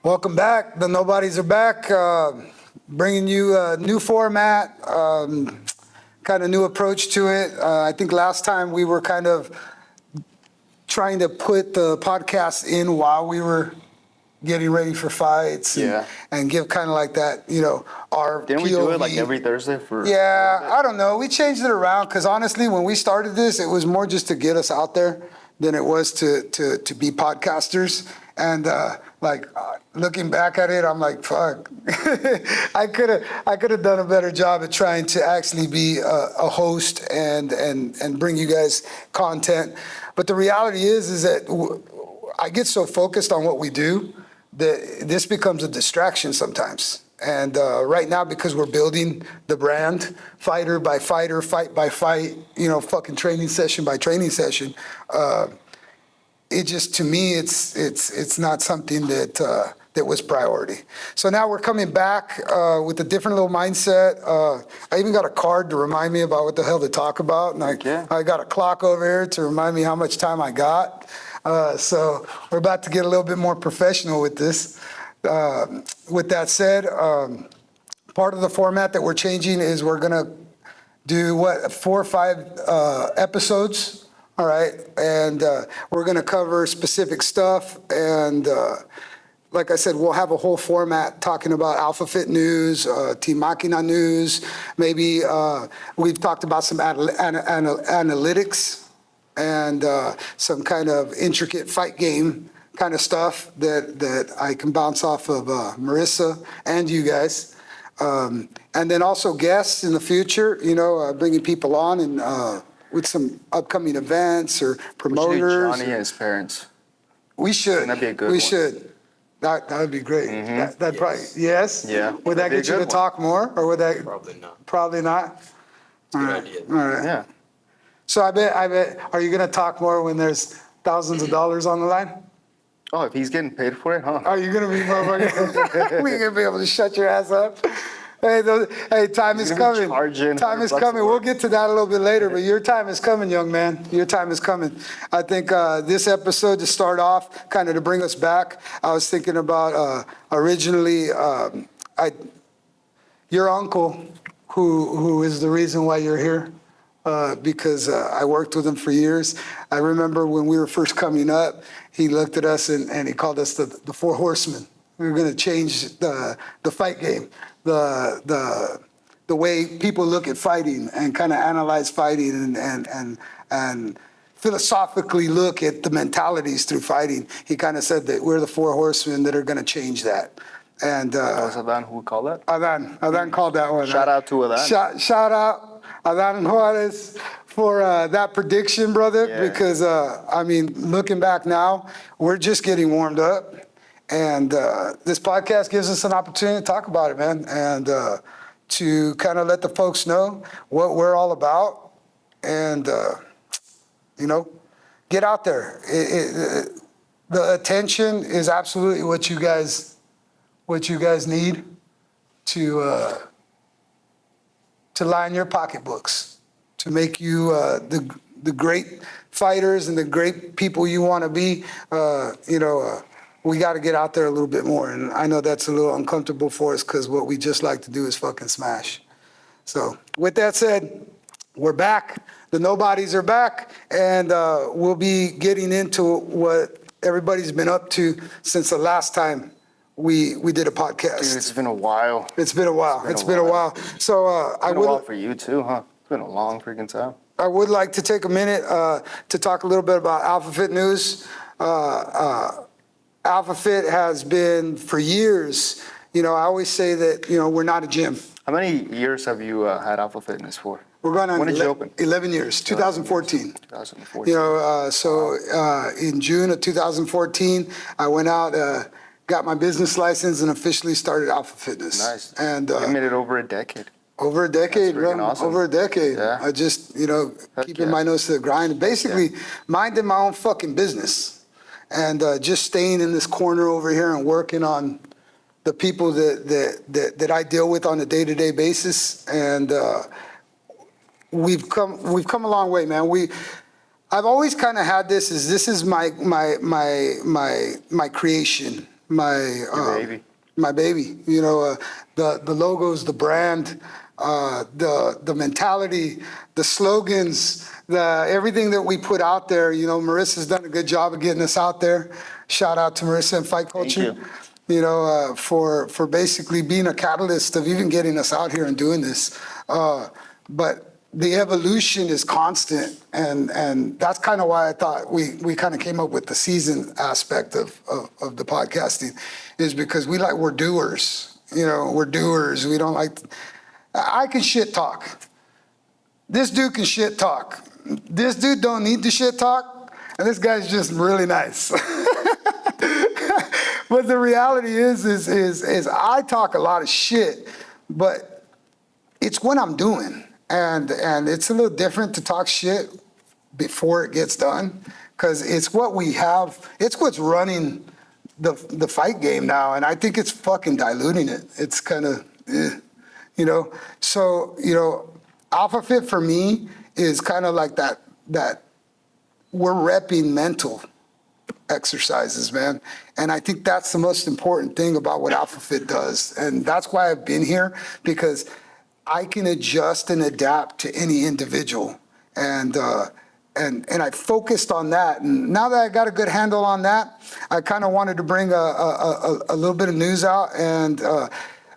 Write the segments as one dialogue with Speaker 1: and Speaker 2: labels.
Speaker 1: Welcome back. The Nobodies are back, bringing you a new format, kind of new approach to it. I think last time we were kind of trying to put the podcast in while we were getting ready for fights and give kind of like that, our
Speaker 2: Didn't we do it like every Thursday for?
Speaker 1: Yeah, I don't know. We changed it around because honestly, when we started this, it was more just to get us out there than it was to be podcasters. And looking back at it, I'm like, fuck, I could have done a better job at trying to actually be a host and bring you guys content. But the reality is that I get so focused on what we do that this becomes a distraction sometimes. And right now, because we're building the brand, fighter by fighter, fight by fight, fucking training session by training session, it just, to me, it's not something that was priority. So now we're coming back with a different little mindset. I even got a card to remind me about what the hell to talk about, and I got a clock over here to remind me how much time I got. So we're about to get a little bit more professional with this. With that said, part of the format that we're changing is we're gonna do 4 or 5 episodes. All right, and we're going to cover specific stuff, and like I said, we'll have a whole format talking about AlphaFit news, Team Maquina news. Maybe we've talked about some analytics and some kind of intricate fight game kind of stuff that I can bounce off of Marissa and you guys. And then also guests in the future, bringing people on and with some upcoming events or promoters.
Speaker 2: We should do Johnny and his parents.
Speaker 1: We should.
Speaker 2: That'd be a good
Speaker 1: We
Speaker 2: one.
Speaker 1: should. That would be great.
Speaker 2: Mm-hmm.
Speaker 1: That'd probably, yes?
Speaker 2: Yeah.
Speaker 1: Would that get you to talk more, or would that?
Speaker 3: Probably not.
Speaker 1: Probably not?
Speaker 3: It's a good idea.
Speaker 1: All right.
Speaker 2: Yeah.
Speaker 1: So I bet, are you going to talk more when there's thousands of dollars on the line?
Speaker 2: Oh, if he's getting paid for it, huh?
Speaker 1: Are you going to be motherfucker? We going to be able to shut your ass up? Hey, time is coming. Time is coming. We'll get to that a little bit later, but your time is coming, young man. Your time is coming. I think this episode, to start off, kind of to bring us back, I was thinking about originally your uncle, who is the reason why you're here, because I worked with him for years. I remember when we were first coming up, he looked at us and he called us the 4 horsemen. We were going to change the fight game. The way people look at fighting and kind of analyze fighting and philosophically look at the mentalities through fighting. He kind of said that we're the 4 horsemen that are going to change that. And
Speaker 2: That was Adan who called that?
Speaker 1: Adan called that one.
Speaker 2: Shout out to Adan.
Speaker 1: Shout out Adan Juarez for that prediction, brother.
Speaker 2: Yeah.
Speaker 1: Because looking back now, we're just getting warmed up. And this podcast gives us an opportunity to talk about it, man, and to kind of let the folks know what we're all about, and get out there. The attention is absolutely what you guys need to line your pocketbooks, to make you the great fighters and the great people you want to be. We got to get out there a little bit more. And I know that's a little uncomfortable for us because what we just like to do is fucking smash. So with that said, we're back. The Nobodies are back. And we'll be getting into what everybody's been up to since the last time we did a podcast.
Speaker 2: Dude, it's been a while.
Speaker 1: It's been a while. It's been a while. So
Speaker 2: It's been a while for you too, huh? It's been a long freaking time.
Speaker 1: I would like to take a minute to talk a little bit about AlphaFit news. AlphaFit has been for years, I always say that, we're not a gym.
Speaker 2: How many years have you had Alpha Fitness for?
Speaker 1: We're going on
Speaker 2: When did you open?
Speaker 1: 11 years, 2014.
Speaker 2: 2014.
Speaker 1: In June of 2014, I went out, got my business license and officially started Alpha Fitness.
Speaker 2: Nice.
Speaker 1: And
Speaker 2: you made it over a decade.
Speaker 1: Over a decade,
Speaker 2: That's freaking
Speaker 1: bro.
Speaker 2: awesome.
Speaker 1: Over a decade.
Speaker 2: Yeah.
Speaker 1: I just, keeping
Speaker 2: yeah.
Speaker 1: my nose to the grind, basically minding my own fucking business. And just staying in this corner over here and working on the people that I deal with on a day-to-day basis. And we've come a long way, man. I've always kind of had this is my creation.
Speaker 2: Your baby.
Speaker 1: my baby. You know, the logos, the brand, the mentality, the slogans, the everything that we put out there. You know, Marissa's done a good job of getting us out there. Shout out to Marissa and Fight
Speaker 2: Thank
Speaker 1: Culture.
Speaker 2: you.
Speaker 1: You know, for basically being a catalyst of even getting us out here and doing this. But the evolution is constant, and that's kind of why I thought we kind of came up with the season aspect of the podcasting, is because we're doers. You know, we're doers. We don't like. I can shit talk. This dude can shit talk. This dude don't need to shit talk, and this guy's just really nice. But the reality is I talk a lot of shit, but it's what I'm doing. And it's a little different to talk shit before it gets done, because it's what we have. It's what's running the fight game now, and I think it's fucking diluting it. It's kind of, you know. So, you know, Alpha Fit for me is kind of like that we're repping mental exercises, man. And I think that's the most important thing about what Alpha Fit does. And that's why I've been here, because I can adjust and adapt to any individual. And I focused on that. And now that I got a good handle on that, I kind of wanted to bring a little bit of news out. And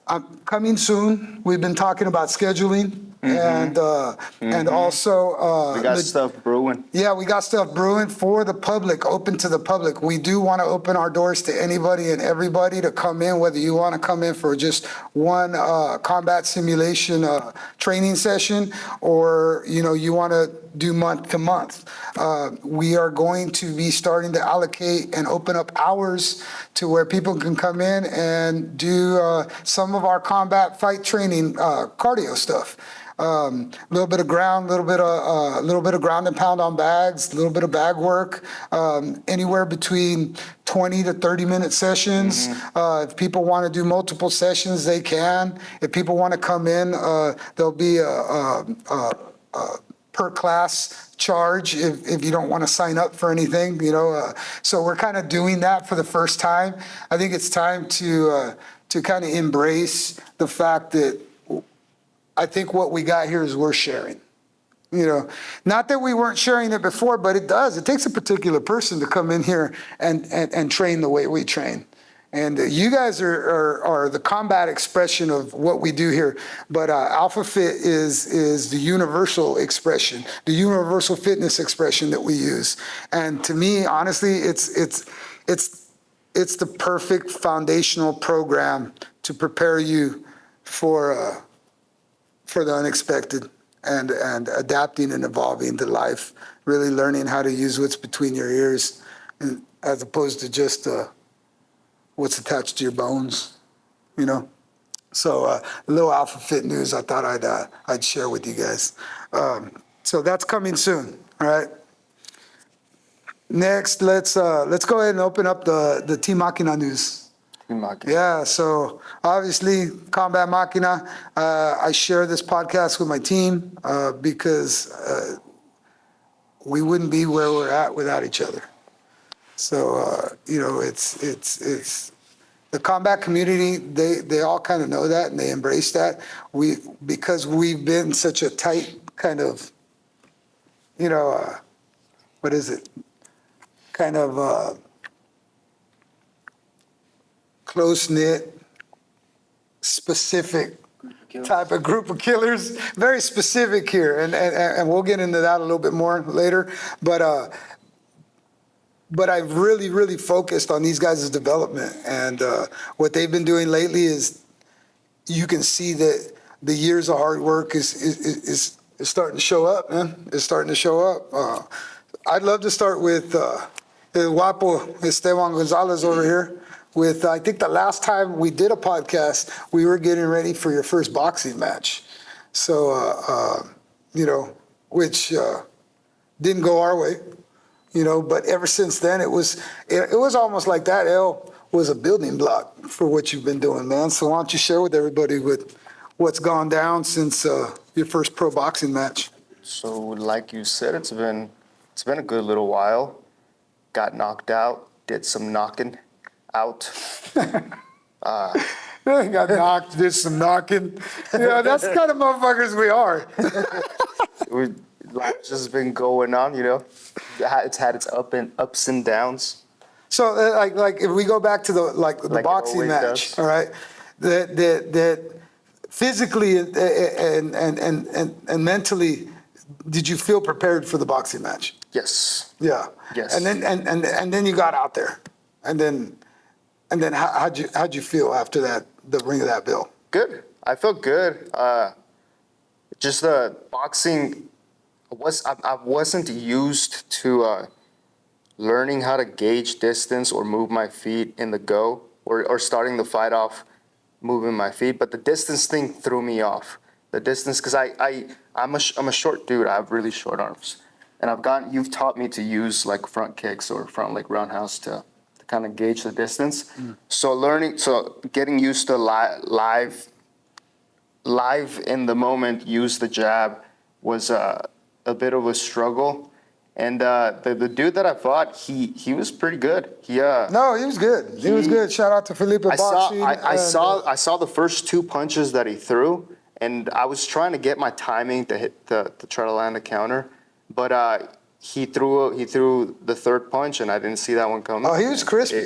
Speaker 1: I'm coming soon. We've been talking about scheduling. And also
Speaker 2: We got stuff brewing.
Speaker 1: yeah, we got stuff brewing for the public, open to the public. We do want to open our doors to anybody and everybody to come in, whether you want to come in for just one combat simulation training session, or you know, you want to do month to month. We are going to be starting to allocate and open up hours to where people can come in and do some of our combat fight training cardio stuff. A little bit of ground, little bit of ground and pound on bags, a little bit of bag work, anywhere between 20 to 30-minute sessions. If people want to do multiple sessions, they can. If people want to come in, there'll be a per class charge if you don't want to sign up for anything, you know. So we're kind of doing that for the first time. I think it's time to kind of embrace the fact that I think what we got here is worth sharing. You know, not that we weren't sharing it before, but it does. It takes a particular person to come in here and train the way we train. And you guys are the combat expression of what we do here. But Alpha Fit is the universal expression, the universal fitness expression that we use. And to me, honestly, it's the perfect foundational program to prepare you for the unexpected, and adapting and evolving to life, really learning how to use what's between your ears, and, as opposed to just what's attached to your bones, you know. So a little Alpha Fit news I thought I'd share with you guys. So that's coming soon, all right? Next, let's go ahead and open up the Team Maquina news. Yeah, so obviously, Combat Maquina, I share this podcast with my team because we wouldn't be where we're at without each other. So, you know, it's the combat community, they all kind of know that and they embrace that. Because we've been such a tight kind of, you know, what is it? Kind of close-knit, specific type of group of killers. Very specific here, and we'll get into that a little bit more later. But I've really focused on these guys' development, and what they've been doing lately is you can see that the years of hard work is starting to show up, man. It's starting to show up. I'd love to start with El Guapo Esteban Gonzalez over here. With, I think the last time we did a podcast, we were getting ready for your first boxing match. So, you know, which didn't go our way, you know, but ever since then, it was almost like that El was a building block for what you've been doing, man. So why don't you share with everybody with what's gone down since your first pro boxing match?
Speaker 2: So like you said, it's been a good little while. Got knocked out, did some knocking. out.
Speaker 1: Got knocked, did some knocking. Yeah, that's the kind of motherfuckers we are.
Speaker 2: Life's just been going on, you know. It's had its ups and downs.
Speaker 1: So, like if we go back to the
Speaker 2: Like it
Speaker 1: boxing
Speaker 2: always
Speaker 1: match,
Speaker 2: does.
Speaker 1: all right, that physically and mentally, did you feel prepared for the boxing match?
Speaker 2: Yes.
Speaker 1: Yeah.
Speaker 2: Yes.
Speaker 1: And then you got out there, and then how'd you feel after that, the ring of that bell?
Speaker 2: Good. I felt good. Just the boxing. I wasn't used to learning how to gauge distance or move my feet in the go, or starting the fight off moving my feet. But the distance thing threw me off. The distance, because I'm a short dude. I have really short arms, and you've taught me to use like front kicks or front like roundhouse to kind of gauge the distance. So getting used to live in the moment, use the jab was a bit of a struggle. And the dude that I fought, he was pretty good.
Speaker 1: No, he was good. He was good. Shout out to Felipe Boxing.
Speaker 2: I saw the first two punches that he threw, and I was trying to get my timing to hit to try to land a counter, but he threw the third punch, and I didn't see that one coming.
Speaker 1: Oh, he was crispy.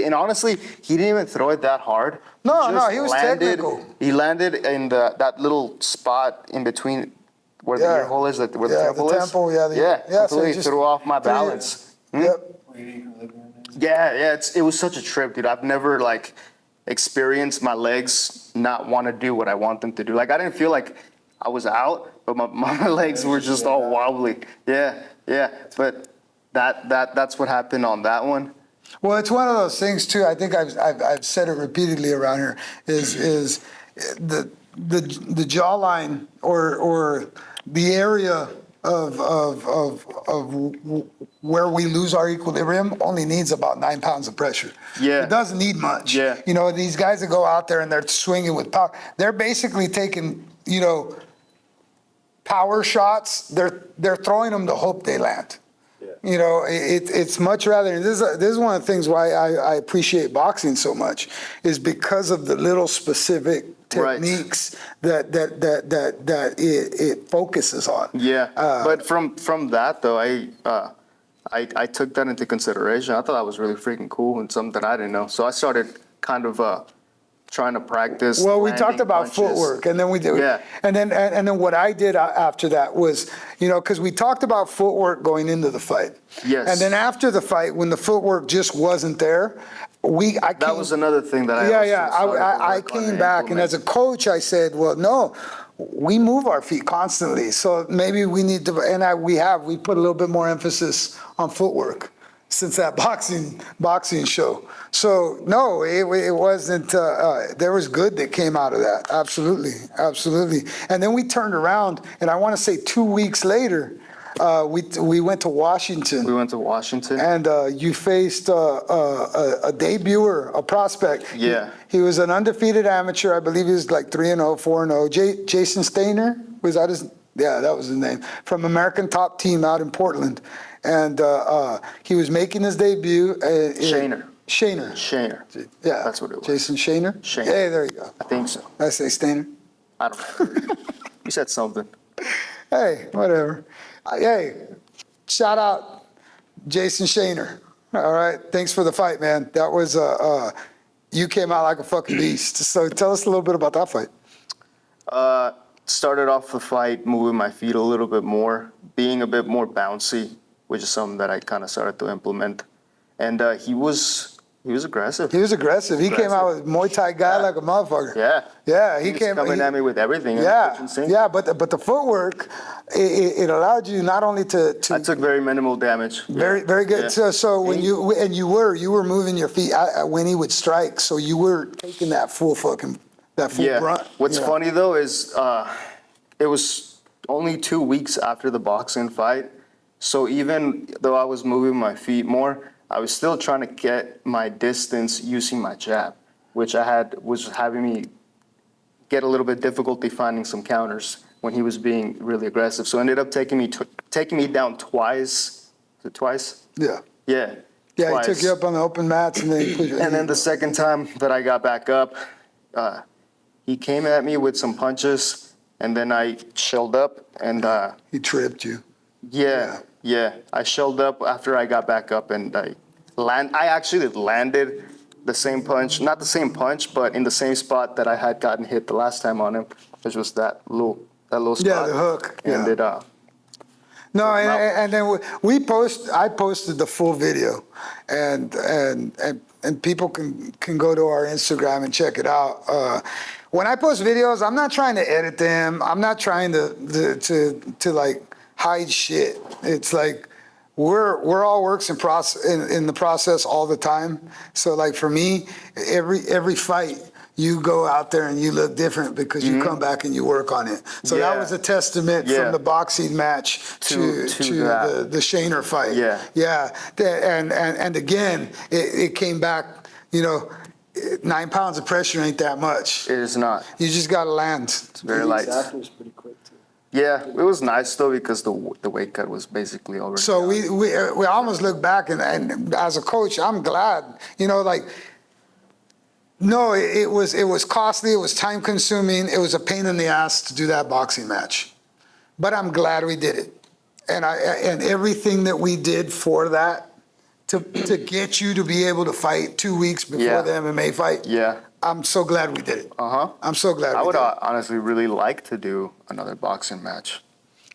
Speaker 2: And honestly, he didn't even throw it that hard.
Speaker 1: No, he was technical.
Speaker 2: He landed in that little spot in between where the ear hole is, where the temple is. Completely
Speaker 1: so
Speaker 2: threw off my balance.
Speaker 1: Yep.
Speaker 2: Yeah, it was such a trip, dude. I've never like experienced my legs not want to do what I want them to do. Like I didn't feel like I was out, but my legs were just all wobbly. Yeah. But that's what happened on that one.
Speaker 1: Well, it's one of those things too. I think I've said it repeatedly around here. Is the jawline or the area of where we lose our equilibrium only needs about 9 pounds of pressure.
Speaker 2: Yeah.
Speaker 1: It doesn't need much.
Speaker 2: Yeah.
Speaker 1: You know, these guys that go out there and they're swinging with power, they're basically taking, power shots. They're throwing them to hope they land. You know, it's much rather. This is one of the things why I appreciate boxing so much, is because of the little specific techniques that it focuses on.
Speaker 2: Yeah, but from that though, I took that into consideration. I thought that was really freaking cool and something that I didn't know. So I started kind of trying to practice.
Speaker 1: Well, we talked about
Speaker 2: punches.
Speaker 1: footwork, and then we did.
Speaker 2: Yeah.
Speaker 1: And then what I did after that was, because we talked about footwork going into the fight.
Speaker 2: Yes.
Speaker 1: And then after the fight, when the footwork just wasn't there,
Speaker 2: that was another thing that
Speaker 1: I came back, and as a coach, I said, well, no, we move our feet constantly, so maybe we need to, and we put a little bit more emphasis on footwork since that boxing show. So no, it wasn't. There was good that came out of that. Absolutely. And then we turned around, and I want to say 2 weeks later, we went to Washington.
Speaker 2: We went to Washington,
Speaker 1: and you faced a debuter, a prospect.
Speaker 2: Yeah.
Speaker 1: He was an undefeated amateur. I believe he was like 3-0, 4-0. Jason Stainer, was that his? Yeah, that was his name. From American Top Team out in Portland. And he was making his debut. Shaner. Yeah.
Speaker 2: That's what it was.
Speaker 1: Jason Shaner?
Speaker 2: Shaner.
Speaker 1: Hey, there you go.
Speaker 2: I think so.
Speaker 1: I say Stainer?
Speaker 2: I don't know. You said something.
Speaker 1: Hey, whatever. Hey, shout out Jason Shaner. All right. Thanks for the fight, man. That was, you came out like a fucking beast. So tell us a little bit about that fight.
Speaker 2: Started off the fight moving my feet a little bit more, being a bit more bouncy, which is something that I kind of started to implement. And he was aggressive.
Speaker 1: He was aggressive. He came out with Muay Thai guy like a motherfucker.
Speaker 2: Yeah.
Speaker 1: He
Speaker 2: was
Speaker 1: came
Speaker 2: coming at me with everything.
Speaker 1: Yeah. But the footwork, it allowed you not only to.
Speaker 2: I took very minimal damage.
Speaker 1: Very good.
Speaker 2: Yeah.
Speaker 1: So when you were moving your feet when he would strike, so you were taking that full brunt.
Speaker 2: What's funny though is it was only 2 weeks after the boxing fight, so even though I was moving my feet more, I was still trying to get my distance using my jab, which was having me get a little bit difficulty finding some counters when he was being really aggressive. So it ended up taking me down twice. Is it twice?
Speaker 1: Yeah.
Speaker 2: Yeah.
Speaker 1: Yeah,
Speaker 2: twice.
Speaker 1: he took you up on the open mats and then he put you.
Speaker 2: And then the second time that I got back up, he came at me with some punches, and then I shelled up, and
Speaker 1: He tripped you.
Speaker 2: yeah, I shelled up after I got back up, and I actually landed the same punch, not the same punch, but in the same spot that I had gotten hit the last time on him, which was that little spot.
Speaker 1: Yeah, the hook.
Speaker 2: And
Speaker 1: Yeah. No, and then I posted the full video, and people can go to our Instagram and check it out. When I post videos, I'm not trying to edit them. I'm not trying to like hide shit. It's like we're all works in the process all the time. So like for me, every fight, you go out there and you look different because you come back and you work on it. So that was a testament from the boxing match to the Shaner fight. Yeah. And again, it came back, 9 pounds of pressure ain't that much.
Speaker 2: It is not.
Speaker 1: You just got to land.
Speaker 2: It's very light.
Speaker 3: After was pretty quick too.
Speaker 2: Yeah, it was nice though because the weight cut was basically already.
Speaker 1: So
Speaker 2: done.
Speaker 1: we almost look back and as a coach, I'm glad, no, it was costly, it was time consuming, it was a pain in the ass to do that boxing match. But I'm glad we did it. And everything that we did for that to get you to be able to fight 2 weeks before the MMA fight.
Speaker 2: Yeah.
Speaker 1: I'm so glad we did it. I'm so glad
Speaker 2: I
Speaker 1: we
Speaker 2: would
Speaker 1: did it.
Speaker 2: honestly really like to do another boxing match.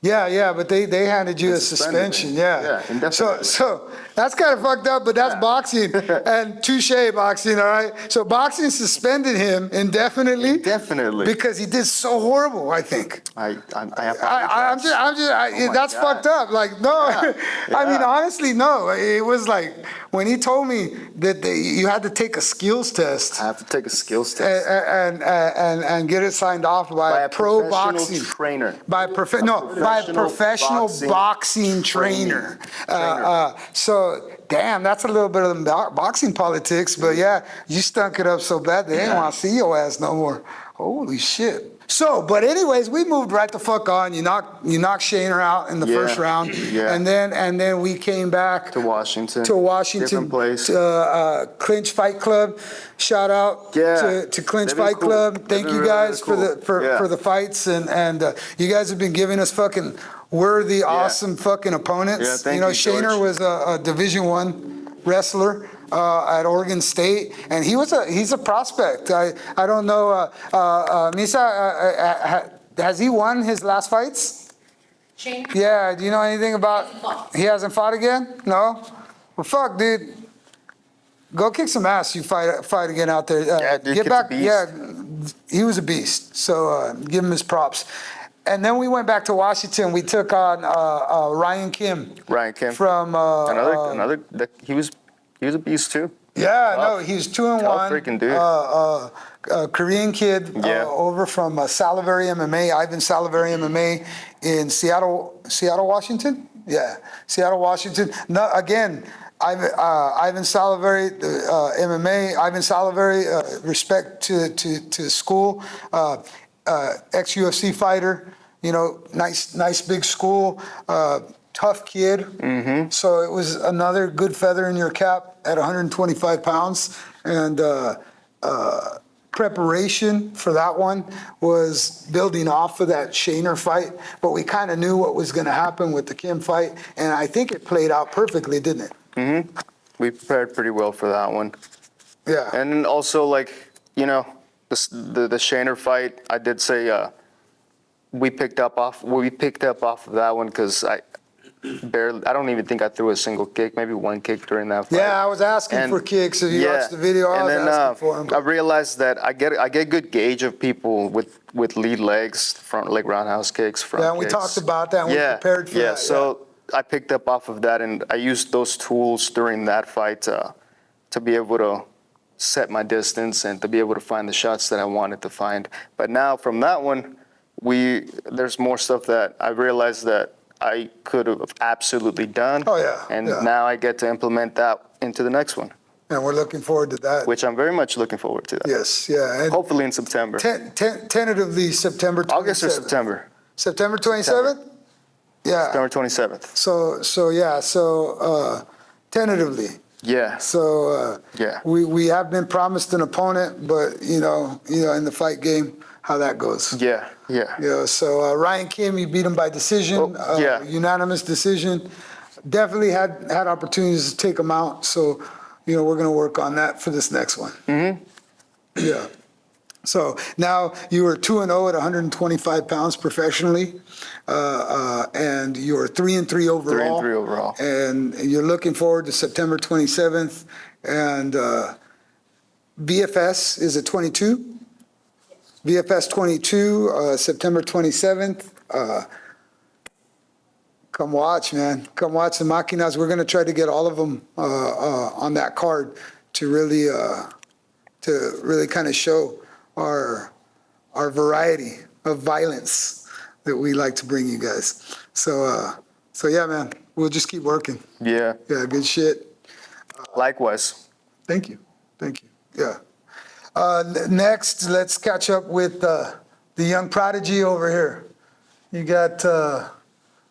Speaker 1: Yeah, but they handed you
Speaker 2: They
Speaker 1: a
Speaker 2: suspended me.
Speaker 1: suspension,
Speaker 2: Yeah, indefinitely.
Speaker 1: So that's kind of fucked up, but that's boxing and touche boxing, all right? So boxing suspended him indefinitely.
Speaker 2: Definitely.
Speaker 1: Because he did so horrible, I think.
Speaker 2: I'm
Speaker 1: That's
Speaker 2: God.
Speaker 1: fucked up. Like, no, I mean, honestly, no. It was like, when he told me that you had to take a skills test.
Speaker 2: I have to take a skills test.
Speaker 1: And get it signed off by a pro boxing
Speaker 2: trainer.
Speaker 1: by a professional boxing trainer. So damn, that's a little bit of the boxing politics, but yeah, you stunk it up so bad they ain't want to see your ass no more. Holy shit. So, but anyways, we moved right the fuck on. You knocked Shaner out in the first round, and then we came back
Speaker 2: to Washington.
Speaker 1: Different
Speaker 2: place.
Speaker 1: Clinch Fight Club. Shout out to Clinch Fight Club. Thank you guys for the fights, and you guys have been giving us fucking worthy, awesome fucking opponents.
Speaker 2: Yeah, thank you,
Speaker 1: Shaner was a Division I wrestler at Oregon State, and he's a prospect. I don't know, Misa, has he won his last fights?
Speaker 4: Shane?
Speaker 1: Yeah, do you know anything about? He hasn't fought again? No? Well, fuck, dude. Go kick some ass. You fight again out there.
Speaker 2: Yeah, dude,
Speaker 1: get back.
Speaker 2: a beast.
Speaker 1: Yeah, he was a beast. So give him his props. And then we went back to Washington. We took on Ryan Kim. From
Speaker 2: he was a beast too.
Speaker 1: Yeah, no, he was 2-1.
Speaker 2: Freaking dude.
Speaker 1: Korean kid over from Salivary MMA, Ivan Salivary MMA in Seattle, Washington. Yeah, Seattle, Washington. No, again, Ivan Salivary, MMA. Ivan Salivary, respect to school. Ex-UFC fighter. Nice big school. Tough kid. So it was another good feather in your cap at 125 pounds. And preparation for that one was building off of that Shaner fight. But we kind of knew what was going to happen with the Kim fight. And I think it played out perfectly, didn't it?
Speaker 2: We prepared pretty well for that one.
Speaker 1: Yeah.
Speaker 2: And then also, the Shaner fight, I did say we picked up off of that one because I don't even think I threw a single kick, maybe one kick during that fight.
Speaker 1: Yeah, I was asking for kicks. If you watched the video, I was asking for them.
Speaker 2: I realized that I get good gauge of people with lead legs, front leg roundhouse kicks, front
Speaker 1: and we
Speaker 2: kicks.
Speaker 1: talked about that and we prepared for that.
Speaker 2: So I picked up off of that, and I used those tools during that fight to be able to set my distance and to be able to find the shots that I wanted to find. But now from that one, there's more stuff that I realized that I could have absolutely done.
Speaker 1: Oh, yeah.
Speaker 2: And now I get to implement that into the next one.
Speaker 1: And we're looking forward to that.
Speaker 2: Which I'm very much looking forward to that.
Speaker 1: Yes, yeah. And
Speaker 2: hopefully in September.
Speaker 1: Tentatively September 27th.
Speaker 2: August or September?
Speaker 1: September 27th? Yeah.
Speaker 2: September 27th.
Speaker 1: So tentatively.
Speaker 2: Yeah.
Speaker 1: So
Speaker 2: Yeah.
Speaker 1: we have been promised an opponent, but you know, in the fight game, how that goes.
Speaker 2: Yeah. Yeah.
Speaker 1: Yeah. So Ryan Kim, you beat him by decision,
Speaker 2: Oh, yeah.
Speaker 1: unanimous decision. Definitely had opportunities to take him out. So, you know, we're gonna work on that for this next one.
Speaker 2: Mm-hmm.
Speaker 1: Yeah. So now you are 2-0 at 125 pounds professionally, and you're 3-3 overall.
Speaker 2: 3-3 overall.
Speaker 1: And you're looking forward to September 27th. And BFS is at 22. BFS 22, September 27th. Come watch, man. Come watch the Maquinas. We're going to try to get all of them on that card to really kind of show our variety of violence that we like to bring you guys. So yeah, man, we'll just keep working.
Speaker 2: Yeah.
Speaker 1: Yeah, good shit.
Speaker 2: Likewise.
Speaker 1: Thank you. Yeah. Next, let's catch up with the young prodigy over here. You got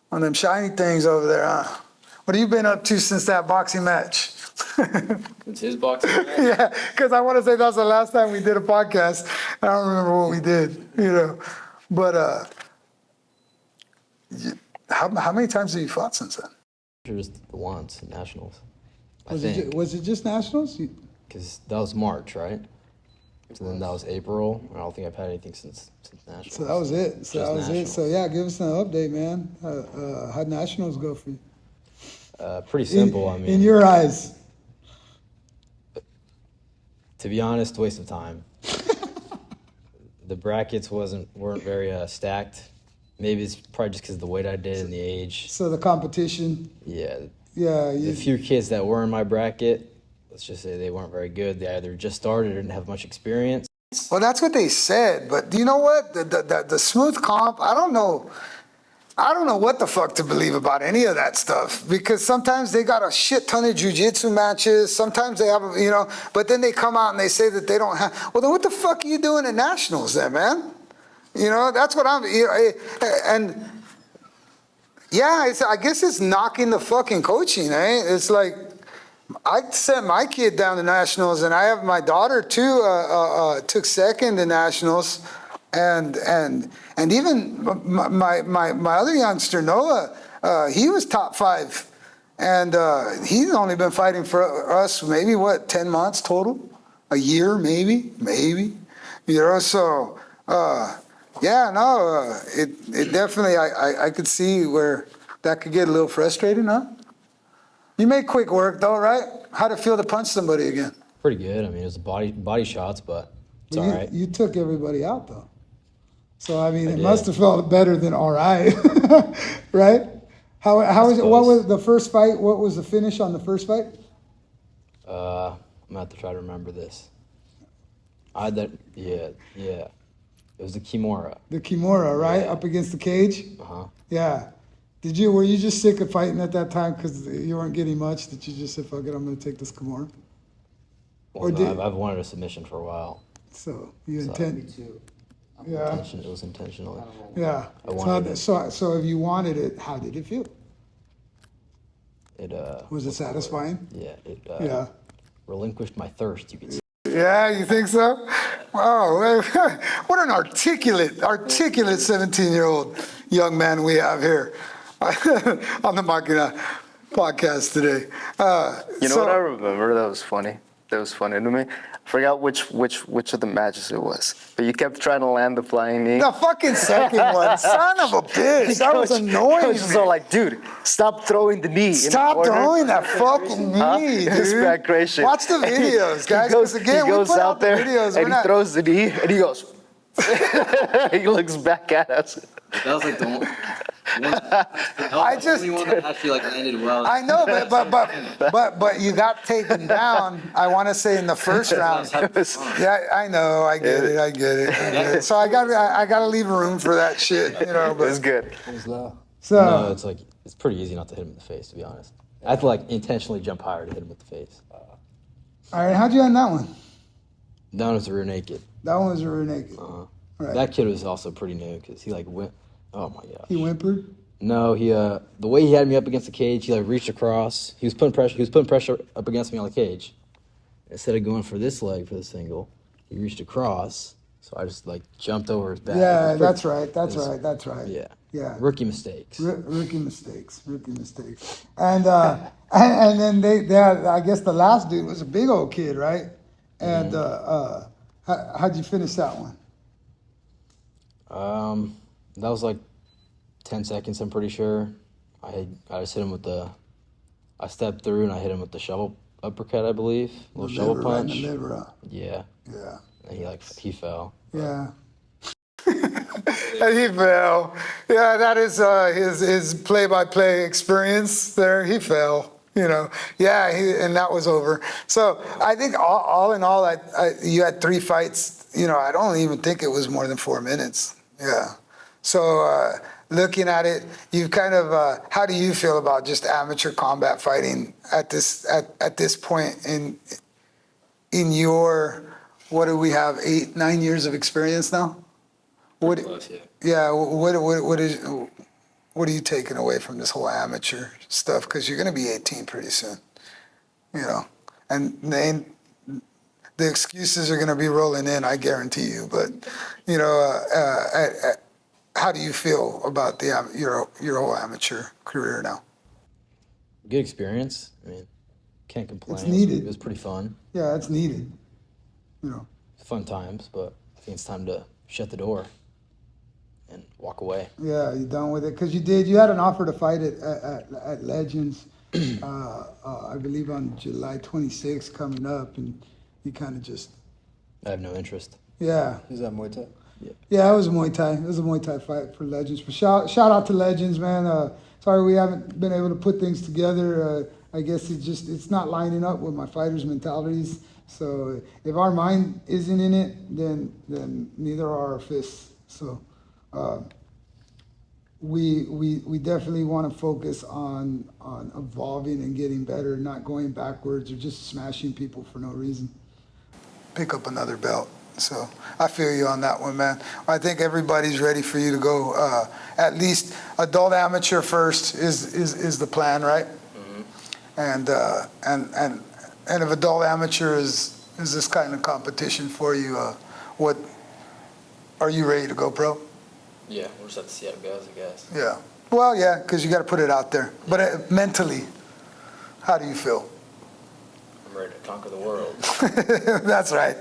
Speaker 1: one of them shiny things over there, huh? What have you been up to since that boxing match?
Speaker 3: It's his boxing match.
Speaker 1: Yeah, because I want to say that's the last time we did a podcast. I don't remember what we did, you know. But how many times have you fought since then?
Speaker 3: Just the once, nationals. I
Speaker 1: Was
Speaker 3: think.
Speaker 1: it just nationals?
Speaker 3: Because that was March, right? So then that was April. I don't think I've had anything since nationals.
Speaker 1: So that was it.
Speaker 3: Just nationals.
Speaker 1: So yeah, give us an update, man. How'd nationals go for you?
Speaker 3: Pretty simple. I mean,
Speaker 1: in your eyes.
Speaker 3: to be honest, waste of time. The brackets weren't very stacked. Maybe it's probably just because of the weight I did and the age.
Speaker 1: So the competition.
Speaker 3: Yeah.
Speaker 1: Yeah.
Speaker 3: The few kids that were in my bracket, let's just say they weren't very good. They either just started or didn't have much experience.
Speaker 1: Well, that's what they said. But you know what? The smooth comp. I don't know what the fuck to believe about any of that stuff, because sometimes they got a shit ton of jiu-jitsu matches. Sometimes they have, you know, but then they come out and they say that they don't have. Well, then what the fuck are you doing at nationals then, man? You know, that's what I'm, you know, and yeah, I guess it's knocking the fucking coaching, eh? It's like, I sent my kid down to nationals, and I have my daughter too, took second to nationals. And even my other youngster, Noah, he was top 5. And he's only been fighting for us maybe, 10 months total? A year, maybe. You know, so, yeah, no, it definitely, I could see where that could get a little frustrating, huh? You made quick work though, right? How'd it feel to punch somebody again?
Speaker 3: Pretty good. I mean, it was body shots, but it's all right.
Speaker 1: You took everybody out though. So I mean,
Speaker 3: I
Speaker 1: it
Speaker 3: did.
Speaker 1: must have felt better than all right, right? How was it? What was the first fight? What was the finish on the first fight?
Speaker 3: I'm gonna have to try to remember this. I had that, yeah. It was the Kimura.
Speaker 1: The Kimura, right?
Speaker 3: Yeah.
Speaker 1: Up against the cage?
Speaker 3: Uh-huh.
Speaker 1: Yeah. Were you just sick of fighting at that time because you weren't getting much? Did you just say, fuck it, I'm going to take this Kimura?
Speaker 3: Well, no, I've wanted a submission for a while.
Speaker 1: So you intend? Yeah.
Speaker 3: It was intentional.
Speaker 1: Yeah.
Speaker 3: I wanted it.
Speaker 1: So if you wanted it, how did it feel?
Speaker 3: It
Speaker 1: Was it satisfying?
Speaker 3: Yeah, it
Speaker 1: Yeah.
Speaker 3: relinquished my thirst, you could say.
Speaker 1: Yeah, you think so? Wow, what an articulate 17-year-old young man we have here on the Maquina podcast today.
Speaker 2: You know what I remember that was funny? That was funny to me. I forgot which of the matches it was, but you kept trying to land the flying knee.
Speaker 1: The fucking second one, son of a bitch, that was annoying.
Speaker 2: Coach was all like, dude, stop throwing the knee.
Speaker 1: Stop throwing that fucking knee, dude.
Speaker 2: It's back great shit.
Speaker 1: Watch the videos, guys.
Speaker 2: He goes,
Speaker 1: 'cause again,
Speaker 2: he goes
Speaker 1: we put
Speaker 2: out there
Speaker 1: videos.
Speaker 2: and he throws the knee and he goes. He looks back at us.
Speaker 3: That was like the one.
Speaker 1: Only
Speaker 3: one that actually like landed well.
Speaker 1: I know, but you got taken down. I want to say in the first round. Yeah, I know. I get it. So I got to leave room for that shit, you know.
Speaker 2: It was good.
Speaker 3: It was low.
Speaker 1: So
Speaker 3: No, it's pretty easy not to hit him in the face, to be honest. I have to like intentionally jump higher to hit him with the face.
Speaker 1: all right, how'd you end that one?
Speaker 3: Down was a rear naked.
Speaker 1: That one was a rear naked.
Speaker 3: Uh-huh.
Speaker 1: Right.
Speaker 3: That kid was also pretty new because he like went. Oh my gosh.
Speaker 1: He whimpered.
Speaker 3: No, he the way he had me up against the cage, he like reached across. He was putting pressure. He was putting pressure up against me on the cage. Instead of going for this leg for the single, he reached across. So I just like jumped over his back.
Speaker 1: Yeah, that's right. That's
Speaker 3: it was-
Speaker 1: right. That's right.
Speaker 3: Yeah.
Speaker 1: Yeah.
Speaker 3: Rookie mistakes.
Speaker 1: Rookie mistakes. Rookie mistakes. And then they had, I guess the last dude was a big old kid, right? And how'd you finish that one?
Speaker 3: That was like 10 seconds. I'm pretty sure. I just hit him with I stepped through and I hit him with the shovel uppercut, I believe. Little shovel
Speaker 1: Liver, right in
Speaker 3: punch.
Speaker 1: the liver.
Speaker 3: Yeah.
Speaker 1: Yeah.
Speaker 3: And he fell.
Speaker 1: Yeah. And he fell. Yeah, that is his play-by-play experience there. He fell, you know. Yeah, and that was over. So I think all in all, you had 3 fights. You know, I don't even think it was more than 4 minutes. Yeah. So looking at it, you kind of, how do you feel about just amateur combat fighting at this point in your, what do we have, 8, 9 years of experience now? What?
Speaker 3: Close, yeah.
Speaker 1: Yeah. What are you taking away from this whole amateur stuff? Because you're going to be 18 pretty soon, you know, and the excuses are going to be rolling in, I guarantee you. But you know, how do you feel about your whole amateur career now?
Speaker 3: Good experience. I mean, can't complain.
Speaker 1: It's needed.
Speaker 3: It was pretty fun.
Speaker 1: Yeah, it's needed. You know.
Speaker 3: Fun times, but I think it's time to shut the door and walk away.
Speaker 1: Yeah, you done with it? Because you had an offer to fight at Legends, I believe on July 26th coming up, and you kind of just.
Speaker 3: I have no interest.
Speaker 1: Yeah.
Speaker 4: Is that Muay Thai?
Speaker 1: Yeah, it was a Muay Thai. It was a Muay Thai fight for Legends. But shout out to Legends, man. Sorry we haven't been able to put things together. I guess it's not lining up with my fighters' mentalities. So if our mind isn't in it, then neither are our fists. So we definitely want to focus on evolving and getting better, not going backwards or just smashing people for no reason. Pick up another belt. So I feel you on that one, man. I think everybody's ready for you to go. At least adult amateur first is the plan, right? Mm-hmm. And if adult amateur is this kind of competition for you, what are you ready to go pro?
Speaker 3: Yeah, we'll just have to see how it goes, I guess.
Speaker 1: Yeah. Well, yeah, because you got to put it out there. But mentally, how do you feel?
Speaker 3: I'm ready to conquer the world.
Speaker 1: That's right.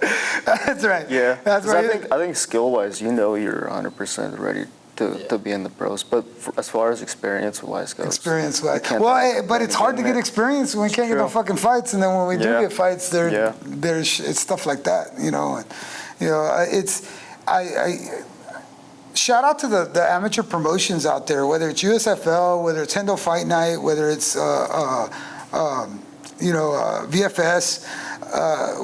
Speaker 1: That's right.
Speaker 2: Yeah.
Speaker 1: That's
Speaker 2: 'Cause
Speaker 1: right.
Speaker 2: I think skill-wise, you know, you're 100% ready to be in the pros. But as far as experience-wise goes,
Speaker 1: Experience-wise.
Speaker 2: you can't-
Speaker 1: Well, but it's hard to get experience when we can't get no
Speaker 2: True.
Speaker 1: fucking fights, and then when we do
Speaker 2: Yeah.
Speaker 1: get fights,
Speaker 2: Yeah.
Speaker 1: it's stuff like that, you know. And, you know, I shout out to the amateur promotions out there, whether it's USFL, whether it's Hendo Fight Night, whether it's VFS.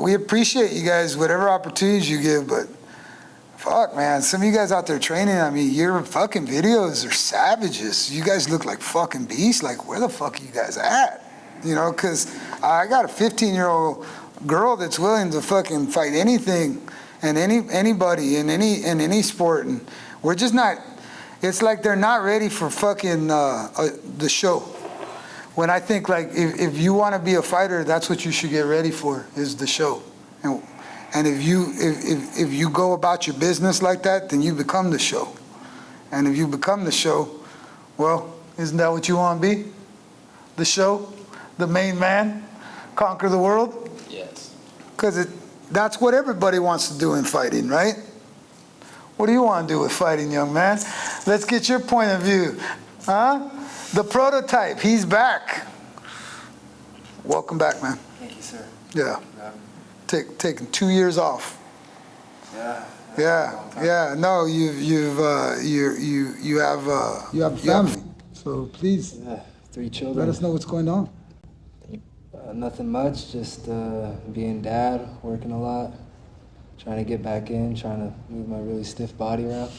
Speaker 1: We appreciate you guys, whatever opportunities you give, but fuck, man, some of you guys out there training, I mean, your fucking videos are savages. You guys look like fucking beasts. Like, where the fuck are you guys at? You know, because I got a 15-year-old girl that's willing to fucking fight anything and anybody in any sport, and we're just not. It's like they're not ready for fucking the show. When I think, like, if you want to be a fighter, that's what you should get ready for, is the show. And if you go about your business like that, then you become the show. And if you become the show, well, isn't that what you want to be? The show? The main man? Conquer the world?
Speaker 3: Yes.
Speaker 1: Because that's what everybody wants to do in fighting, right? What do you want to do with fighting, young man? Let's get your point of view. Huh? The prototype, he's back. Welcome back, man.
Speaker 4: Thank you, sir.
Speaker 1: Yeah. Taking 2 years off.
Speaker 4: Yeah.
Speaker 1: Yeah. No, you have a family. So please
Speaker 4: Yeah, 3 children.
Speaker 1: let us know what's going on.
Speaker 4: Nothing much, just being dad, working a lot, trying to get back in, trying to move my really stiff body around.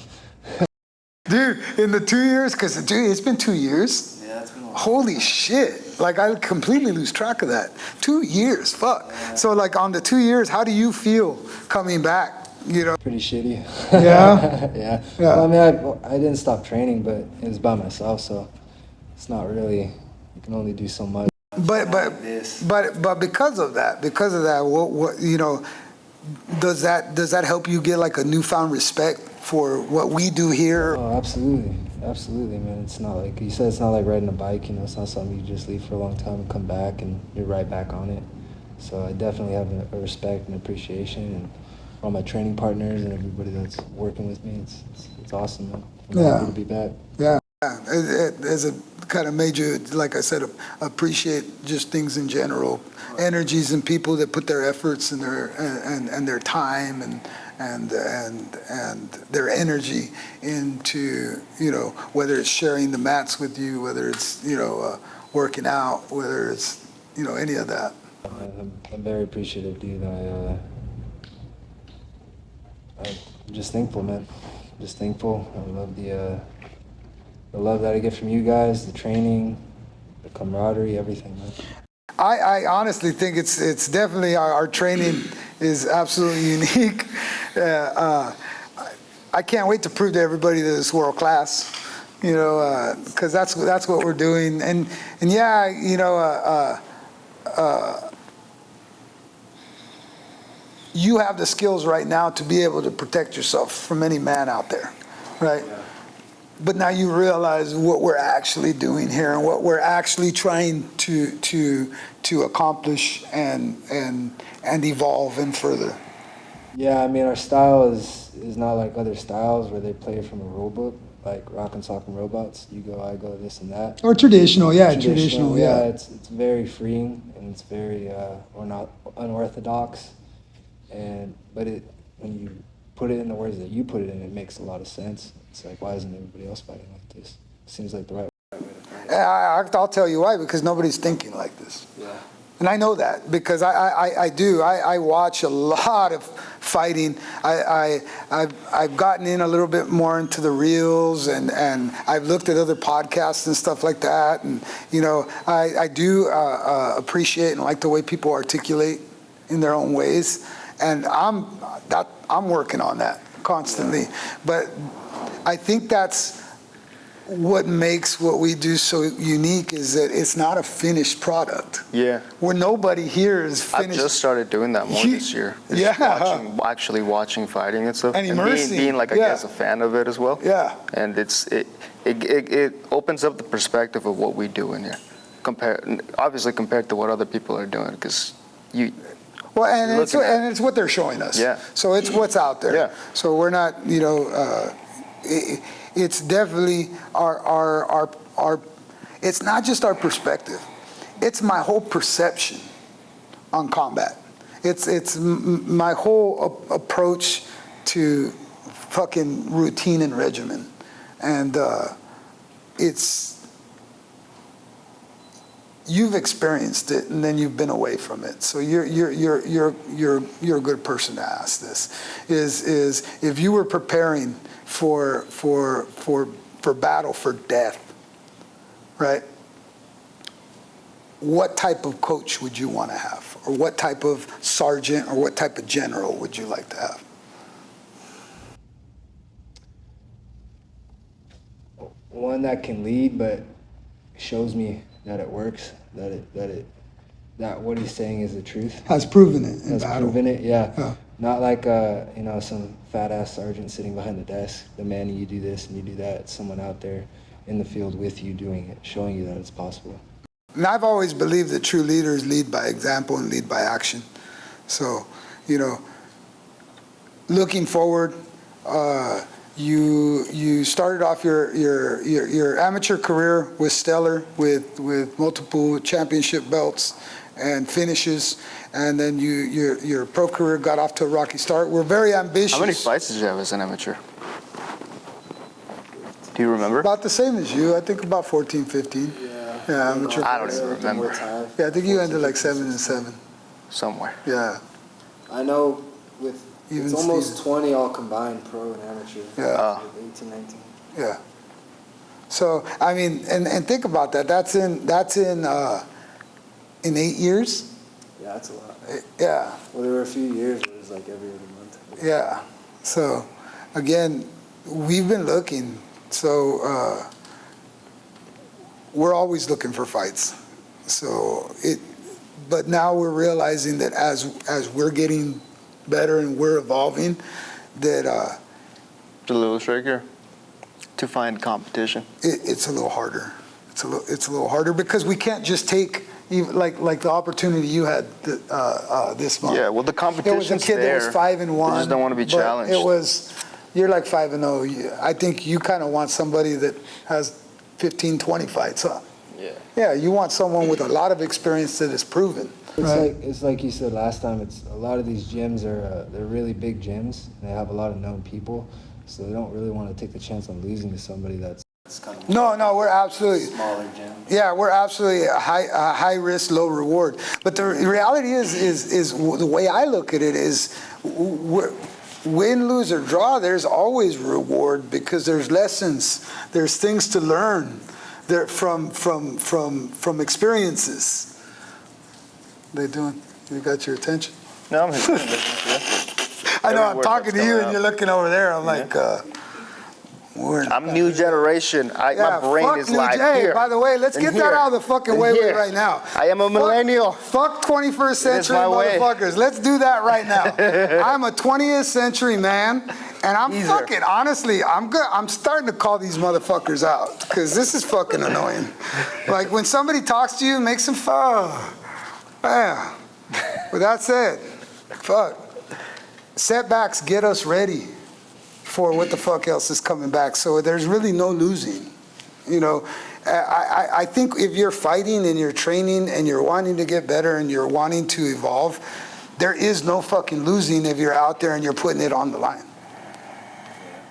Speaker 1: Dude, in the 2 years, because dude, it's been 2 years.
Speaker 4: Yeah, it's been a while.
Speaker 1: Holy shit. Like, I completely lose track of that. 2 years, fuck.
Speaker 4: Yeah.
Speaker 1: So, like, on the 2 years, how do you feel coming back? you know.
Speaker 4: Pretty shitty.
Speaker 1: Yeah?
Speaker 4: Yeah.
Speaker 1: Yeah.
Speaker 4: Well, I mean, I didn't stop training, but it was by myself, so it's not really. You can only do so much.
Speaker 1: But because of that, what you know, does that help you get like a newfound respect for what we do here?
Speaker 4: Oh, absolutely, absolutely, man. It's not like you said. It's not like riding a bike. You know, it's not something you just leave for a long time and come back and you're right back on it. So I definitely have a respect and appreciation, and all my training partners and everybody that's working with me. It's awesome, man. I'm
Speaker 1: Yeah.
Speaker 4: happy to be back.
Speaker 1: Yeah, it has a kind of made you, like I said, appreciate just things in general, energies and people that put their efforts and their time and their energy into, you know, whether it's sharing the mats with you, whether it's, you know, working out, whether it's, you know, any of that.
Speaker 4: I'm very appreciative, dude. I'm just thankful, man. Just thankful. I love the love that I get from you guys, the training, the camaraderie, everything, man.
Speaker 1: I honestly think it's definitely our training is absolutely unique. I can't wait to prove to everybody that it's world class, you know, because that's what we're doing. And yeah, you know, you have the skills right now to be able to protect yourself from any man out there, right?
Speaker 4: Yeah.
Speaker 1: But now you realize what we're actually doing here and what we're actually trying to accomplish and evolve and further.
Speaker 4: Yeah, I mean, our style is not like other styles where they play from a rule book, like rock and sock and robots. You go, I go, this and that.
Speaker 1: Or traditional, yeah, traditional,
Speaker 4: Yeah,
Speaker 1: yeah.
Speaker 4: it's very freeing and it's very or not unorthodox, but when you put it in the words that you put it in, it makes a lot of sense. It's like, why isn't everybody else fighting like this? Seems like the right way to fight.
Speaker 1: I'll tell you why, because nobody's thinking like this.
Speaker 4: Yeah.
Speaker 1: And I know that because I do. I watch a lot of fighting. I've gotten in a little bit more into the reels and I've looked at other podcasts and stuff like that. And, you know, I do appreciate and like the way people articulate in their own ways. And I'm working on that constantly. But I think that's what makes what we do so unique is that it's not a finished product.
Speaker 2: Yeah.
Speaker 1: Where nobody here is
Speaker 2: I've
Speaker 1: finished.
Speaker 2: just started doing that more this year. Just
Speaker 1: Yeah.
Speaker 2: actually watching fighting and stuff.
Speaker 1: And immersing.
Speaker 2: being like, I
Speaker 1: Yeah.
Speaker 2: guess, a fan of it as well.
Speaker 1: Yeah.
Speaker 2: And it opens up the perspective of what we do in here. Obviously compared to what other people are doing, because
Speaker 1: Well, and
Speaker 2: looking at
Speaker 1: it's what they're showing us.
Speaker 2: Yeah.
Speaker 1: So it's what's out there.
Speaker 2: Yeah.
Speaker 1: So we're not, you know, it's definitely our. It's not just our perspective. It's my whole perception on combat. It's my whole approach to fucking routine and regimen, and you've experienced it and then you've been away from it. So you're a good person to ask this. Is if you were preparing for battle, for death, right? What type of coach would you want to have? Or what type of sergeant or what type of general would you like to have?
Speaker 4: One that can lead, but shows me that it works, that what he's saying is the truth.
Speaker 1: Has proven it in
Speaker 4: Has
Speaker 1: battle.
Speaker 4: proven it, yeah.
Speaker 1: Yeah.
Speaker 4: Not like you know, some fat ass sergeant sitting behind the desk demanding you do this and you do that. It's someone out there in the field with you doing it, showing you that it's possible.
Speaker 1: And I've always believed that true leaders lead by example and lead by action. So, you know, looking forward, you started off your amateur career with stellar, with multiple championship belts and finishes, and then your pro career got off to a rocky start. We're very ambitious.
Speaker 2: How many fights did you have as an amateur? Do you remember?
Speaker 1: About the same as you. I think about 14, 15. Yeah, amateur.
Speaker 2: I don't even remember.
Speaker 1: Yeah, I think you ended like 7-7.
Speaker 2: Somewhere.
Speaker 1: Yeah.
Speaker 4: I know with
Speaker 1: Even
Speaker 4: it's almost
Speaker 1: Steve.
Speaker 4: 20 all combined, pro and amateur.
Speaker 1: Yeah.
Speaker 4: Like 18, 19.
Speaker 1: Yeah. So I mean, and think about that. That's in 8 years.
Speaker 4: Yeah, that's a lot.
Speaker 1: Yeah.
Speaker 4: Well, there were a few years where it was like every other month.
Speaker 1: Yeah. So, again, we've been looking. So, we're always looking for fights. So but now we're realizing that as we're getting better and we're evolving, that
Speaker 2: It's a little trickier to find competition.
Speaker 1: it's a little harder. It's a little harder because we can't just take even like the opportunity you had this month.
Speaker 2: Yeah, well, the
Speaker 1: It was a
Speaker 2: competition's
Speaker 1: kid
Speaker 2: there.
Speaker 1: that was 5-1.
Speaker 2: They just don't want to be
Speaker 1: but
Speaker 2: challenged.
Speaker 1: It was you're like 5-0. I think you kind of want somebody that has 15, 20 fights, huh?
Speaker 2: Yeah.
Speaker 1: Yeah, you want someone with a lot of experience that is proven.
Speaker 4: It's like you said last time. It's a lot of these gyms are they're really big gyms. And they have a lot of known people, so they don't really want to take the chance on losing to somebody that's kind of
Speaker 1: No, we're absolutely.
Speaker 4: smaller gym.
Speaker 1: Yeah, we're absolutely a high risk, low reward. But the reality is the way I look at it is, win, lose or draw, there's always reward because there's lessons, there's things to learn, there from experiences. They doing? You got your attention?
Speaker 2: No, I'm just listening to you.
Speaker 1: I know
Speaker 2: Every
Speaker 1: I'm
Speaker 2: word
Speaker 1: talking
Speaker 2: that's
Speaker 1: to you
Speaker 2: coming
Speaker 1: and
Speaker 2: out.
Speaker 1: you're looking over there. I'm like,
Speaker 2: I'm new generation. My brain
Speaker 1: fuck
Speaker 2: is
Speaker 1: New
Speaker 2: like
Speaker 1: Jay.
Speaker 2: here.
Speaker 1: By the way, let's
Speaker 2: and
Speaker 1: get that
Speaker 2: here,
Speaker 1: out of the fucking
Speaker 2: and
Speaker 1: way
Speaker 2: here.
Speaker 1: right now.
Speaker 2: I am a millennial.
Speaker 1: Fuck 21st century
Speaker 2: my way.
Speaker 1: motherfuckers. Let's do that right now. I'm a 20th century man, and I'm
Speaker 2: Easier.
Speaker 1: fucking, honestly, I'm starting to call these motherfuckers out, because this is fucking annoying. Like, when somebody talks to you, makes them yeah. With that said, fuck. Setbacks get us ready for what the fuck else is coming back. So there's really no losing. You know, I think if you're fighting and you're training and you're wanting to get better and you're wanting to evolve, there is no fucking losing if you're out there and you're putting it on the line.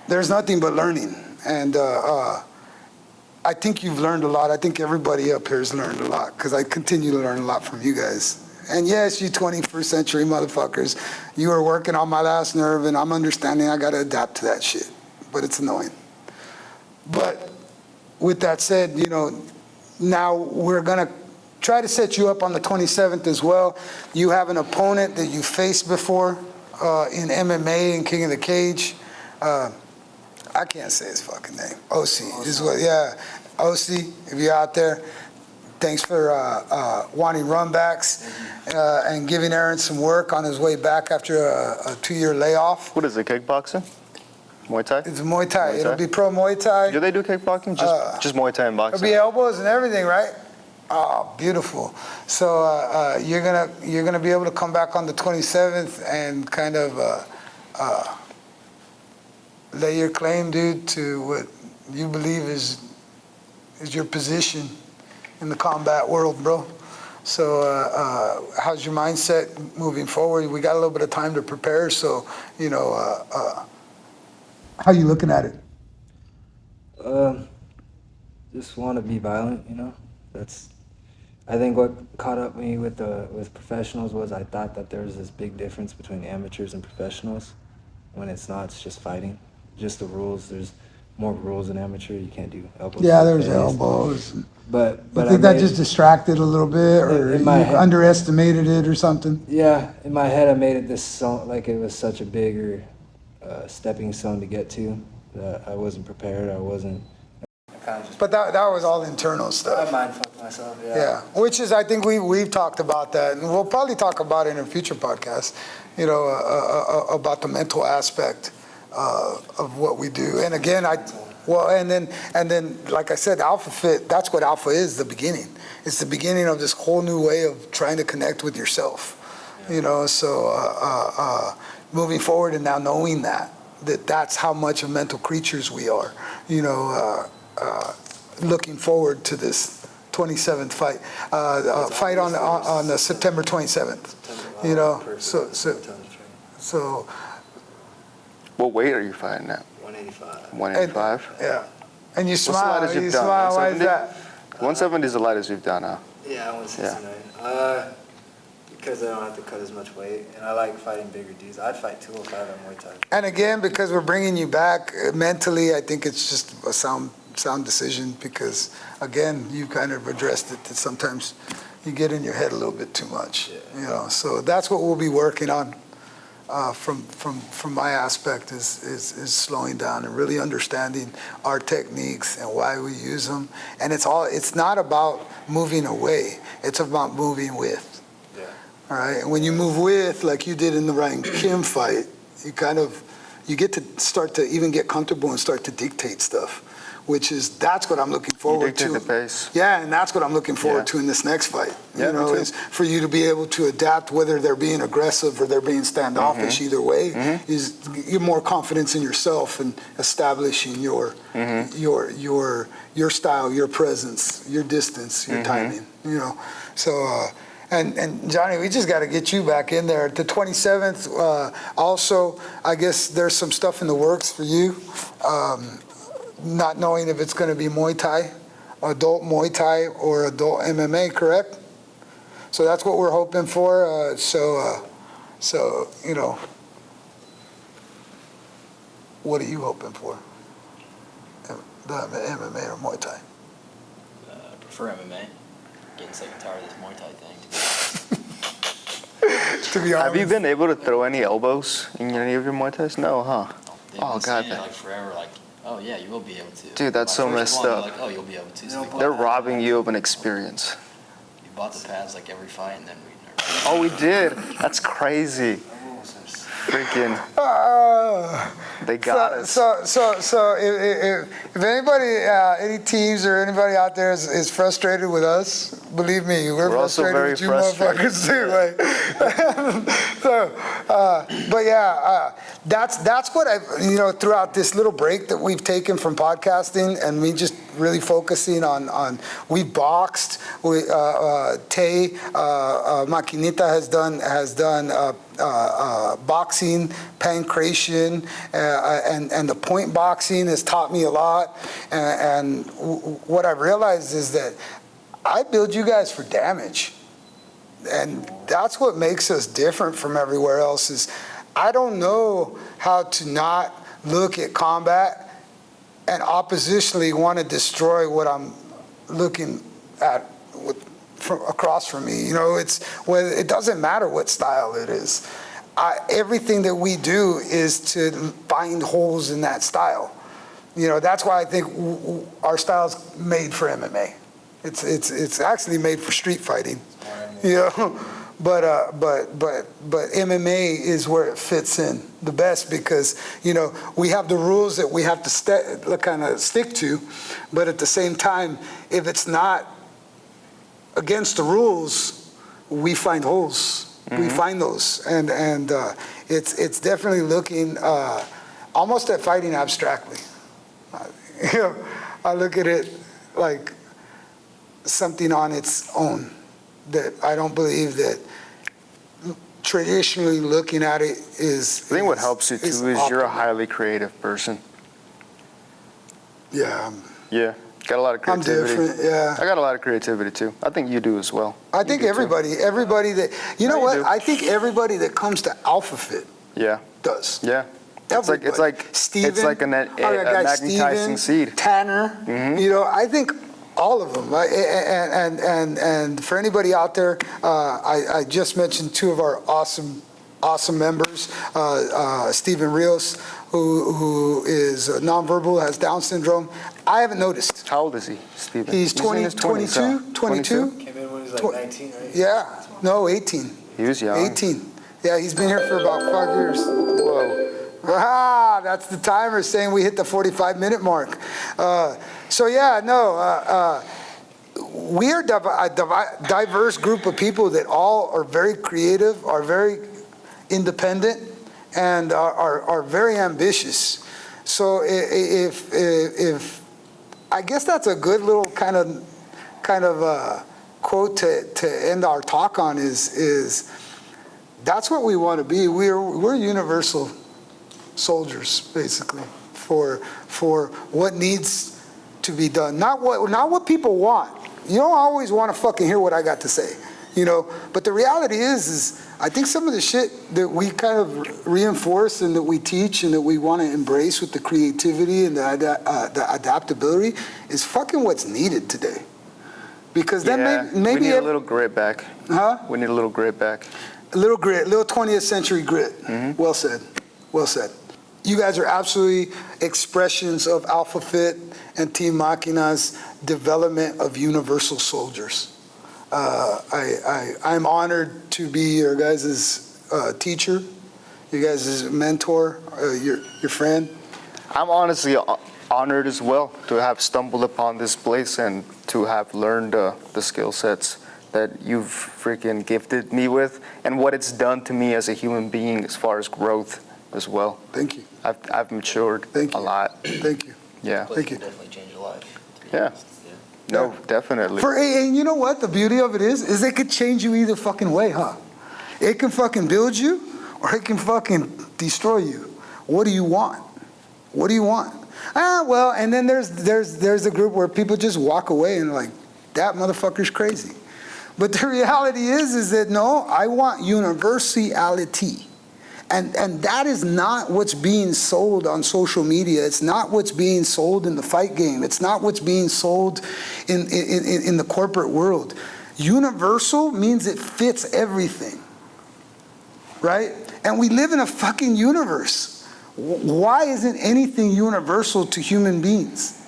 Speaker 1: There's nothing but learning. And I think you've learned a lot. I think everybody up here has learned a lot, because I continue to learn a lot from you guys. And yes, you 21st century motherfuckers, you are working on my last nerve, and I'm understanding I got to adapt to that shit. But it's annoying. But with that said, you know, now we're going to try to set you up on the 27th as well. You have an opponent that you faced before in MMA and King of the Cage. I can't say his fucking name. OC. Is what, yeah. OC, if you're out there, thanks for wanting runbacks and giving Aaron some work on his way back after a 2-year layoff.
Speaker 2: What is it, kickboxing? Muay Thai?
Speaker 1: It's Muay Thai.
Speaker 2: Muay Thai?
Speaker 1: It'll be pro Muay Thai.
Speaker 2: Do they do kickboxing? Just Muay Thai and
Speaker 1: It'll
Speaker 2: boxing?
Speaker 1: be elbows and everything, right? Oh, beautiful. So you're gonna be able to come back on the 27th and kind of lay your claim, dude, to what you believe is your position in the combat world, bro. So how's your mindset moving forward? We got a little bit of time to prepare, so, you know, how you looking at it?
Speaker 4: Just want to be violent, you know. That's, I think what caught up me with professionals was I thought that there was this big difference between amateurs and professionals. When it's not, it's just fighting, just the rules. There's more rules in amateur. You can't do elbows.
Speaker 1: Yeah,
Speaker 4: to the
Speaker 1: there's
Speaker 4: face.
Speaker 1: elbows.
Speaker 4: But
Speaker 1: I think that just distracted a little bit, or
Speaker 4: In
Speaker 1: you
Speaker 4: my head.
Speaker 1: underestimated it or something.
Speaker 4: Yeah, in my head, I made it this song like it was such a bigger stepping stone to get to that I wasn't prepared. I wasn't. I kind of just.
Speaker 1: But that was all internal stuff.
Speaker 4: I mind fucked myself.
Speaker 1: Yeah, which is, I think we've talked about that, and we'll probably talk about it in a future podcast, you know, about the mental aspect of what we do. And again, and then, like I said, Alpha Fit, that's what Alpha is, the beginning. It's the beginning of this whole new way of trying to connect with yourself, you know, so moving forward and now knowing that's how much of mental creatures we are, you know, looking forward to this 27th fight, fight on the September 27th, you know, so.
Speaker 2: What weight are you fighting at?
Speaker 4: 185.
Speaker 2: 185?
Speaker 1: Yeah. And you
Speaker 2: What's the
Speaker 1: smile,
Speaker 2: lightest
Speaker 1: you
Speaker 2: you've done?
Speaker 1: smile, why is
Speaker 2: 170?
Speaker 1: that?
Speaker 2: 170 is the lightest you've done, huh?
Speaker 4: Yeah, 169. Because I don't have to cut as much weight, and I like fighting bigger dudes. I'd fight 205 at Muay Thai.
Speaker 1: And again, because we're bringing you back mentally, I think it's just a sound decision, because again, you kind of addressed it, that sometimes you get in your head a little bit too much, you know, so that's what we'll be working on. from my aspect is slowing down and really understanding our techniques and why we use them. And it's not about moving away, it's about moving with.
Speaker 2: Yeah.
Speaker 1: All right, and when you move with, like you did in the Ryan Kim fight, you get to start to even get comfortable and start to dictate stuff, that's what I'm looking forward to.
Speaker 2: Dictate the pace.
Speaker 1: Yeah, and that's what I'm looking forward to in this next fight.
Speaker 2: Yeah,
Speaker 1: you know,
Speaker 2: me too.
Speaker 1: is for you to be able to adapt, whether they're being aggressive or they're being standoffish. Either way, is you more confidence in yourself and establishing your style, your presence, your distance, your timing. You know, so. And Johnny, we just got to get you back in there. The 27th, also, I guess there's some stuff in the works for you. Not knowing if it's going to be Muay Thai, adult Muay Thai, or adult MMA, correct? So that's what we're hoping for. So you know, what are you hoping for? The MMA or Muay Thai?
Speaker 3: I prefer MMA. Getting sick and tired of this Muay Thai thing.
Speaker 1: To be honest.
Speaker 2: Have you been able to throw any elbows in any of your Muay Thais? No, huh?
Speaker 3: They've
Speaker 2: Oh,
Speaker 3: been
Speaker 2: God.
Speaker 3: saying it, like forever, like, oh yeah, you will be able to.
Speaker 2: Dude, that's
Speaker 3: My
Speaker 2: so
Speaker 3: first
Speaker 2: messed
Speaker 3: one, they're
Speaker 2: up.
Speaker 3: Like, oh, you'll be able to. So we bought
Speaker 2: They're
Speaker 3: pads.
Speaker 2: robbing you of an experience.
Speaker 3: We bought the pads like every fight, and then we.
Speaker 2: Oh, we did. That's crazy. Freaking, they got us.
Speaker 1: So if anybody, any teams or anybody out there is frustrated with us, believe me, we're
Speaker 2: also
Speaker 1: frustrated
Speaker 2: very
Speaker 1: with you
Speaker 2: frustrated.
Speaker 1: motherfuckers too. Like, but yeah, that's what throughout this little break that we've taken from podcasting, and we just really focusing on we boxed. Tay Maquinita has done boxing, pancration, and the point boxing has taught me a lot. And what I realized is that I build you guys for damage. And that's what makes us different from everywhere else is I don't know how to not look at combat and oppositionally want to destroy what I'm looking at across from me. You know, it doesn't matter what style it is. Everything that we do is to find holes in that style. You know, that's why I think our style's made for MMA. It's actually made for street fighting. You know, but MMA is where it fits in the best because we have the rules that we have to kind of stick to, but at the same time, if it's not against the rules, we find holes. We find those, and it's definitely looking almost at fighting abstractly. I look at it like something on its own that I don't believe that traditionally looking at it is.
Speaker 2: I think what helps you too is you're a highly creative person.
Speaker 1: Yeah.
Speaker 2: Yeah. Got a lot of
Speaker 1: I'm
Speaker 2: creativity.
Speaker 1: different, yeah.
Speaker 2: I got a lot of creativity too. I think you do as well.
Speaker 1: I think everybody that,
Speaker 2: No, you
Speaker 1: what?
Speaker 2: do.
Speaker 1: I think everybody that comes to AlphaFit
Speaker 2: Yeah.
Speaker 1: does.
Speaker 2: Yeah. It's like
Speaker 1: Steven,
Speaker 2: it's like a
Speaker 1: Steven,
Speaker 2: magnetizing seed.
Speaker 1: Tanner, I think all of them. And for anybody out there, I just mentioned two of our awesome members, Steven Rios, who is nonverbal, has Down syndrome. I haven't noticed.
Speaker 2: How old is he, Steven?
Speaker 1: He's
Speaker 2: in his
Speaker 1: 22.
Speaker 4: Came in when he was like 19, right?
Speaker 1: Yeah, no, 18.
Speaker 2: He was young.
Speaker 1: 18. Yeah, he's been here for about 5 years.
Speaker 2: Whoa.
Speaker 1: Ah, that's the timer saying we hit the 45-minute mark. We are a diverse group of people that all are very creative, are very independent, and are very ambitious. So if I guess that's a good little kind of quote to end our talk on is that's what we want to be. We're universal soldiers, basically, for what needs to be done. Not what people want. You don't always want to fucking hear what I got to say, But the reality is I think some of the shit that we kind of reinforce and that we teach and that we want to embrace with the creativity and the adaptability is fucking what's needed today. Because then maybe
Speaker 2: we need a little grit back.
Speaker 1: Huh?
Speaker 2: We need a little grit back.
Speaker 1: little grit, little 20th century grit. Well said. Well said. You guys are absolutely expressions of Alpha Fit and Team Maquina's development of universal soldiers. I'm honored to be your guys' teacher, you guys' mentor, your friend.
Speaker 2: I'm honestly honored as well to have stumbled upon this place and to have learned the skill sets that you've freaking gifted me with and what it's done to me as a human being as far as growth as well.
Speaker 1: Thank you.
Speaker 2: I've matured
Speaker 1: Thank you.
Speaker 2: a lot.
Speaker 1: Thank you.
Speaker 2: Yeah.
Speaker 1: Thank you.
Speaker 3: Definitely change your life.
Speaker 2: Yeah. No, definitely.
Speaker 1: And you know what? The beauty of it is it could change you either fucking way, huh? It can fucking build you or it can fucking destroy you. What do you want? What do you want? Well, and then there's a group where people just walk away and like, that motherfucker's crazy. But the reality is that no, I want universality. And that is not what's being sold on social media. It's not what's being sold in the fight game. It's not what's being sold in the corporate world. Universal means it fits everything, right? And we live in a fucking universe. Why isn't anything universal to human beings?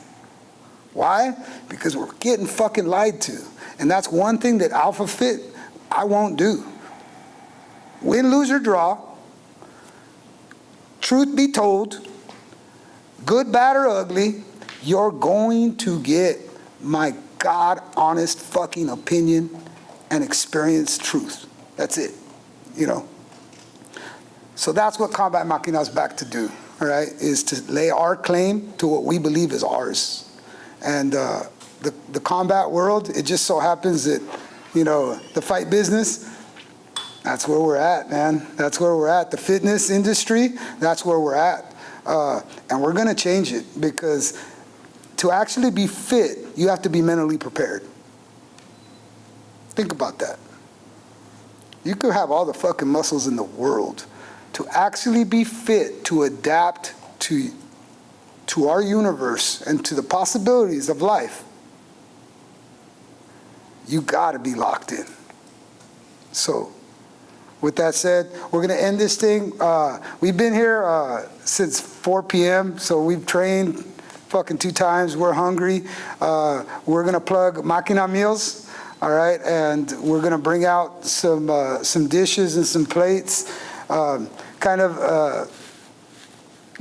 Speaker 1: Why? Because we're getting fucking lied to. And that's one thing that Alpha Fit, I won't do. Win, lose, or draw. Truth be told, good, bad, or ugly, you're going to get my God honest fucking opinion and experience truth. That's it, you know. So that's what Combat Maquina is back to do, all right, is to lay our claim to what we believe is ours. And the combat world, it just so happens that, you know, the fight business, that's where we're at, man. That's where we're at. The fitness industry, that's where we're at. And we're going to change it because to actually be fit, you have to be mentally prepared. Think about that. You could have all the fucking muscles in the world. To actually be fit, to adapt to our universe and to the possibilities of life, you got to be locked in. So, with that said, we're going to end this thing. We've been here since 4 p.m., so we've trained fucking 2 times. We're hungry. We're going to plug Maquina Meals, all right? And we're going to bring out some dishes and some plates, kind of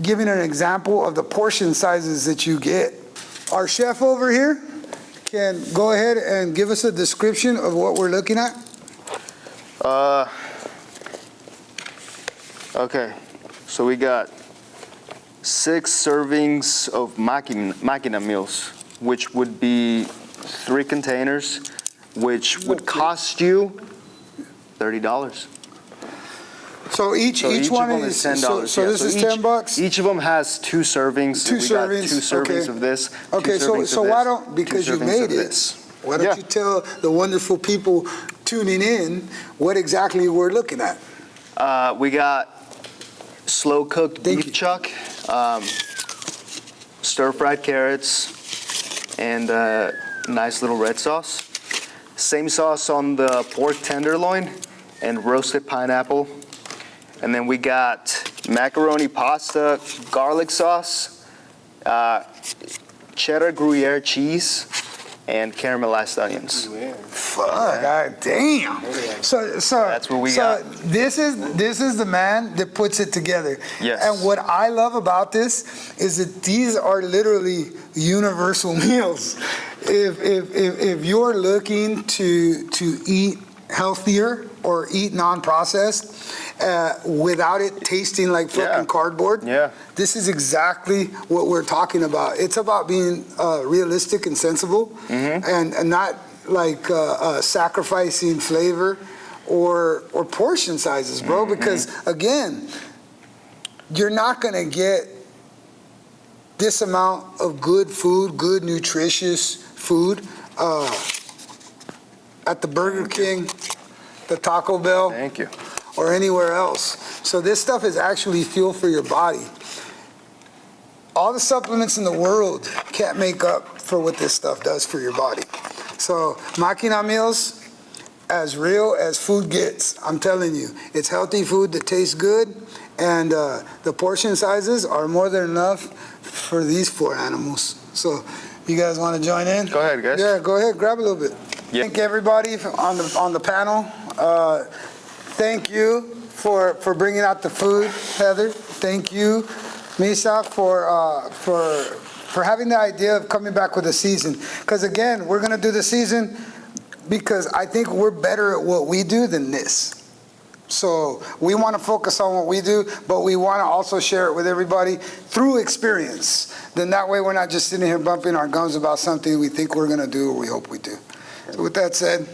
Speaker 1: giving an example of the portion sizes that you get. Our chef over here can go ahead and give us a description of what we're looking at.
Speaker 2: Okay, so we got 6 servings of Maquina meals, which would be 3 containers, which would cost you $30.
Speaker 1: So each one
Speaker 2: of them
Speaker 1: is
Speaker 2: $10.
Speaker 1: So this is $10.
Speaker 2: Each of them has 2 servings.
Speaker 1: 2
Speaker 2: we
Speaker 1: servings.
Speaker 2: Got 2 servings
Speaker 1: Okay.
Speaker 2: of this.
Speaker 1: Okay,
Speaker 2: 2 servings
Speaker 1: so
Speaker 2: of
Speaker 1: why
Speaker 2: this,
Speaker 1: don't, because
Speaker 2: 2
Speaker 1: you
Speaker 2: servings
Speaker 1: made
Speaker 2: of
Speaker 1: it,
Speaker 2: this.
Speaker 1: why don't you tell the wonderful people tuning in what exactly we're looking at?
Speaker 2: We got slow cooked
Speaker 1: Thank
Speaker 2: beef
Speaker 1: you.
Speaker 2: chuck, stir fried carrots, and nice little red sauce. Same sauce on the pork tenderloin and roasted pineapple. And then we got macaroni pasta, garlic sauce, cheddar Gruyere cheese, and caramelized onions.
Speaker 1: Fuck, God damn. So
Speaker 2: That's what we got.
Speaker 1: This is the man that puts it together.
Speaker 2: Yes.
Speaker 1: And what I love about this is that these are literally universal meals. If you're looking to eat healthier or eat non-processed without it tasting like fucking cardboard, this is exactly what we're talking about. It's about being realistic and sensible, and not like sacrificing flavor or portion sizes, bro. Because again, you're not gonna get this amount of good food, good nutritious food at the Burger King, the Taco Bell,
Speaker 2: Thank you.
Speaker 1: or anywhere else. So this stuff is actually fuel for your body. All the supplements in the world can't make up for what this stuff does for your body. So Maquina Meals, as real as food gets. I'm telling you, it's healthy food that tastes good, and the portion sizes are more than enough for these 4 animals. So, you guys want to join in?
Speaker 2: Go ahead, guys.
Speaker 1: Yeah, go ahead, grab a little bit.
Speaker 2: Yeah.
Speaker 1: Thank everybody on the panel. Thank you for bringing out the food, Heather. Thank you, Misa, for having the idea of coming back with a season. Because again, we're going to do the season because I think we're better at what we do than this. So we want to focus on what we do, but we want to also share it with everybody through experience. Then that way we're not just sitting here bumping our gums about something we think we're going to do or we hope we do. So with that said,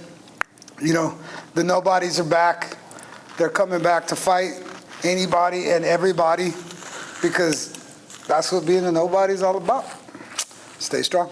Speaker 1: the nobodies are back. They're coming back to fight anybody and everybody because that's what being a nobody is all about. Stay strong.